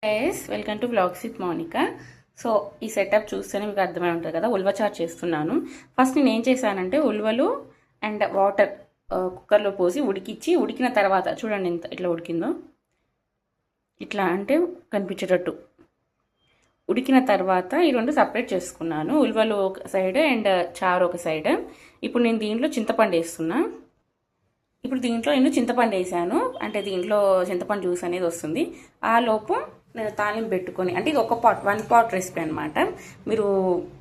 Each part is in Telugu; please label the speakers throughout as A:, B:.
A: Welcome to vlogs with Mounika. So ఈ సెటప్ చూస్తేనే మీకు అర్థమై ఉంటుంది కదా, ఉల్వ చారు చేస్తున్నాను. ఫస్ట్ నేను ఏం చేశానంటే ఉల్వలు అండ్ వాటర్ కుక్కర్లో పోసి ఉడికిన తర్వాత చూడండి ఎంత ఇట్లా ఉడికిందో, ఇట్లా అంటే కనిపించేటట్టు ఉడికిన తర్వాత ఈ రెండు సపరేట్ చేసుకున్నాను. ఉల్వలు ఒక సైడ్ అండ్ చారు ఒక సైడ్. ఇప్పుడు నేను దీంట్లో చింతపండు వేస్తున్నా. ఇప్పుడు దీంట్లో నేను చింతపండు వేసాను, అంటే దీంట్లో చింతపండు జ్యూస్ అనేది వస్తుంది. ఆ లోపు నేను తాలింపు పెట్టుకొని, అంటే ఇది ఒక పాట్ 1 పాట్ రెసిపీ అనమాట. మీరు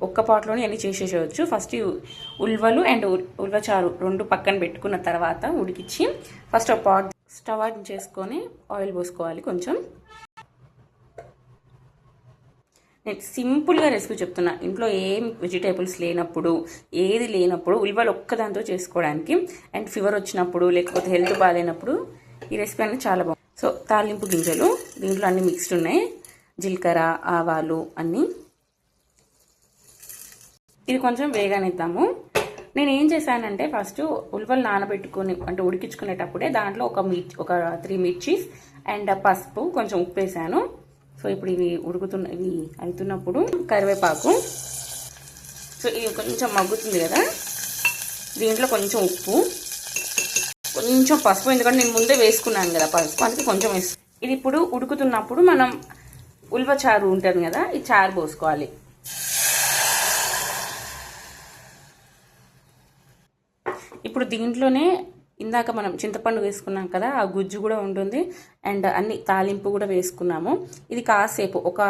A: ఒక్క పాట్లోనే అన్నీ చేసేసేయచ్చు. ఫస్ట్ ఉల్వలు అండ్ ఉల్వచారు రెండు పక్కన పెట్టుకున్న తర్వాత ఉడికించి ఫస్ట్ ఒక పాట్ స్టవ్ ఆన్ చేసుకొని ఆయిల్ పోసుకోవాలి కొంచెం. నేను సింపుల్గా రెసిపీ చెప్తున్నా. ఇంట్లో ఏం వెజిటేబుల్స్ లేనప్పుడు, ఏది లేనప్పుడు ఉల్వలు ఒక్కదాంతో చేసుకోవడానికి, అండ్ ఫీవర్ వచ్చినప్పుడు లేకపోతే హెల్త్ బాగాలేనప్పుడు ఈ రెసిపీ అనేది చాలా బాగుంది. సో తాలింపు గింజలు దీంట్లో అన్నీ మిక్స్డ్ ఉన్నాయి, జీలకర్ర, ఆవాలు అన్నీ. ఇది కొంచెం వేగనిద్దాము. నేను ఏం చేశానంటే ఫస్ట్ ఉల్వలు నానబెట్టుకొని అంటే ఉడికించుకునేటప్పుడే దాంట్లో ఒక 3 మిర్చీస్ అండ్ పసుపు, కొంచెం ఉప్పు వేసాను. సో ఇప్పుడు ఇవి ఇవి అవుతున్నప్పుడు కరివేపాకు. సో ఇవి కొంచెం మగ్గుతుంది కదా, దీంట్లో కొంచెం ఉప్పు, కొంచెం పసుపు, ఎందుకంటే నేను ముందే వేసుకున్నాను కదా పసుపు, అందుకే కొంచెం ఇది ఇప్పుడు ఉడుకుతున్నప్పుడు మనం ఉల్వ చారు ఉంటుంది కదా, ఈ చారు పోసుకోవాలి. ఇప్పుడు దీంట్లోనే ఇందాక మనం చింతపండు వేసుకున్నాం కదా, ఆ గుజ్జు కూడా ఉంటుంది అండ్ అన్ని తాలింపు కూడా వేసుకున్నాము. ఇది కాసేపు ఒక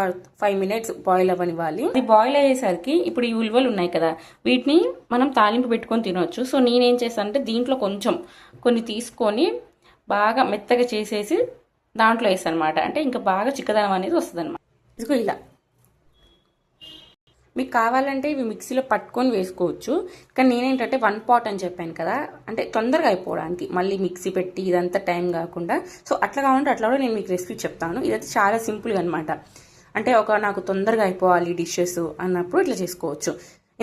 A: 5 మినిట్స్ బాయిల్ అవ్వనివ్వాలి. ఇది బాయిల్ అయ్యేసరికి ఇప్పుడు ఈ ఉల్వలు ఉన్నాయి కదా, వీటిని మనం తాలింపు పెట్టుకొని తినవచ్చు. సో నేనేం చేశానంటే దీంట్లో కొన్ని తీసుకొని బాగా మెత్తగా చేసేసి దాంట్లో వేస్తాను అనమాట. అంటే ఇంకా బాగా చిక్కదనం అనేది వస్తుంది అనమాట. ఇదిగో ఇలా మీకు కావాలంటే ఇవి మిక్సీలో పట్టుకొని వేసుకోవచ్చు. కానీ నేనేంటంటే 1 పాట్ అని చెప్పాను కదా, అంటే తొందరగా అయిపోవడానికి మళ్ళీ మిక్సీ పెట్టి ఇదంతా టైం కాకుండా. సో అట్లా కావాలంటే అట్లా కూడా నేను మీకు రెసిపీ చెప్తాను. ఇదైతే చాలా సింపుల్గా అనమాట. అంటే నాకు తొందరగా అయిపోవాలి డిషెస్ అన్నప్పుడు ఇట్లా చేసుకోవచ్చు.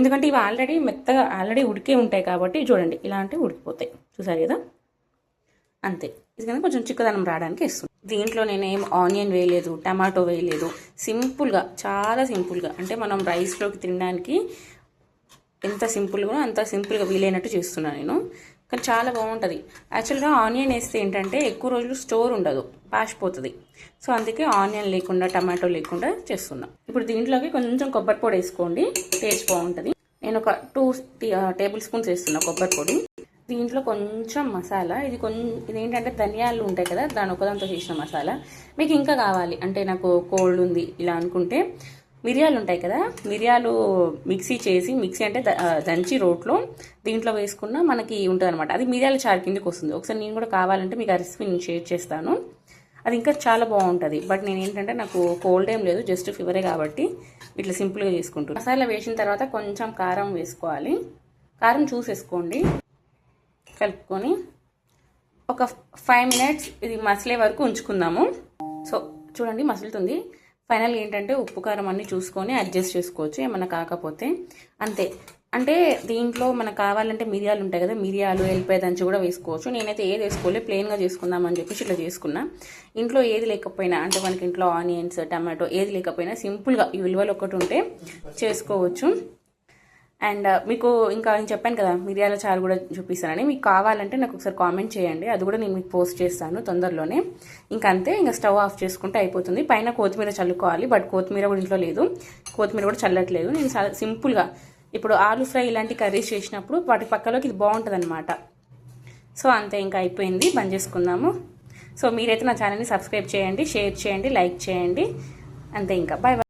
A: ఎందుకంటే ఇవి ఆల్రెడీ ఉడికే ఉంటాయి కాబట్టి చూడండి ఇలా అంటే ఉడికిపోతాయి. చూసారు కదా, అంతే. ఇది కనుక కొంచెం చిక్కదనం రావడానికి వేస్తుంది. దీంట్లో నేనేం ఆనియన్ వేయలేదు, టమాటో వేయలేదు. సింపుల్గా, చాలా సింపుల్గా, అంటే మనం రైస్లోకి తినడానికి ఎంత సింపుల్గా అంత సింపుల్గా వీలైనట్టు చేస్తున్నాను నేను. కానీ చాలా బాగుంటుంది. యాక్చువల్గా ఆనియన్ వేస్తే ఏంటంటే ఎక్కువ రోజులు స్టోర్ ఉండదు, పాసిపోతుంది. సో అందుకే ఆనియన్ లేకుండా టమాటో లేకుండా చేస్తున్నాం. ఇప్పుడు దీంట్లోకి కొంచెం కొబ్బరి పొడి వేసుకోండి, టేస్ట్ బాగుంటుంది. నేను ఒక 2 టేబుల్ స్పూన్స్ వేస్తున్నా కొబ్బరి పొడి. దీంట్లో కొంచెం మసాలా, ఇదేంటంటే ధనియాలు ఉంటాయి కదా, దాని ఒకదాంతో చేసిన మసాలా. మీకు ఇంకా కావాలి అంటే నాకు కోల్డ్ ఉంది ఇలా అనుకుంటే మిరియాలు ఉంటాయి కదా, మిరియాలు మిక్సీ అంటే దంచి రోట్లో దీంట్లో వేసుకున్న మనకి ఉంటుంది అనమాట. అది మిరియాల చారు కిందకి వస్తుంది. ఒకసారి నేను కూడా కావాలంటే మీకు ఆ రెసిపీ నేను షేర్ చేస్తాను. అది ఇంకా చాలా బాగుంటుంది. బట్ నేను ఏంటంటే నాకు కోల్డ్ ఏం లేదు, జస్ట్ ఫీవరే కాబట్టి ఇట్లా సింపుల్గా చేసుకుంటాను. మసాలా వేసిన తర్వాత కొంచెం కారం వేసుకోవాలి. కారం చూసేసుకోండి. కలుపుకొని ఒక 5 మినిట్స్ ఇది మసలే వరకు ఉంచుకుందాము. సో చూడండి మసులుతుంది. ఫైనల్గా ఏంటంటే ఉప్పు కారం అన్నీ చూసుకొని అడ్జస్ట్ చేసుకోవచ్చు ఏమన్నా కాకపోతే, అంతే. అంటే దీంట్లో మనకు కావాలంటే మిరియాలు ఉంటాయి కదా, మిరియాలు ఎల్లిపాయ దంచి కూడా వేసుకోవచ్చు. నేనైతే ఏది వేసుకోలే, ప్లెయిన్గా చేసుకుందామని చెప్పేసి ఇట్లా చేసుకున్నా. ఇంట్లో ఏది లేకపోయినా, అంటే మనకి ఇంట్లో ఆనియన్స్, టమాటో ఏది లేకపోయినా సింపుల్గా ఈ ఉల్వలు ఒకటి ఉంటే చేసుకోవచ్చు. అండ్ మీకు ఇంకా నేను చెప్పాను కదా మిరియాల చారు కూడా చూపిస్తానని, మీకు కావాలంటే నాకు ఒకసారి కామెంట్ చేయండి, అది కూడా నేను మీకు పోస్ట్ చేస్తాను తొందరలోనే. ఇంకా అంతే, ఇంకా స్టవ్ ఆఫ్ చేసుకుంటే అయిపోతుంది. పైన కొత్తిమీర చల్లుకోవాలి, బట్ కొత్తిమీర కూడా ఇంట్లో లేదు, కొత్తిమీర కూడా చల్లట్లేదు. నేను సింపుల్గా ఇప్పుడు ఆలు ఫ్రై ఇలాంటి కర్రీస్ చేసినప్పుడు వాటి పక్కలోకి ఇది బాగుంటుంది అనమాట. సో అంతే, ఇంకా అయిపోయింది, బంద్ చేసుకుందాము. సో మీరైతే నా ఛానల్ని సబ్స్క్రైబ్ చేయండి, షేర్ చేయండి, లైక్ చేయండి. అంతే, ఇంకా బాయ్ బాయ్.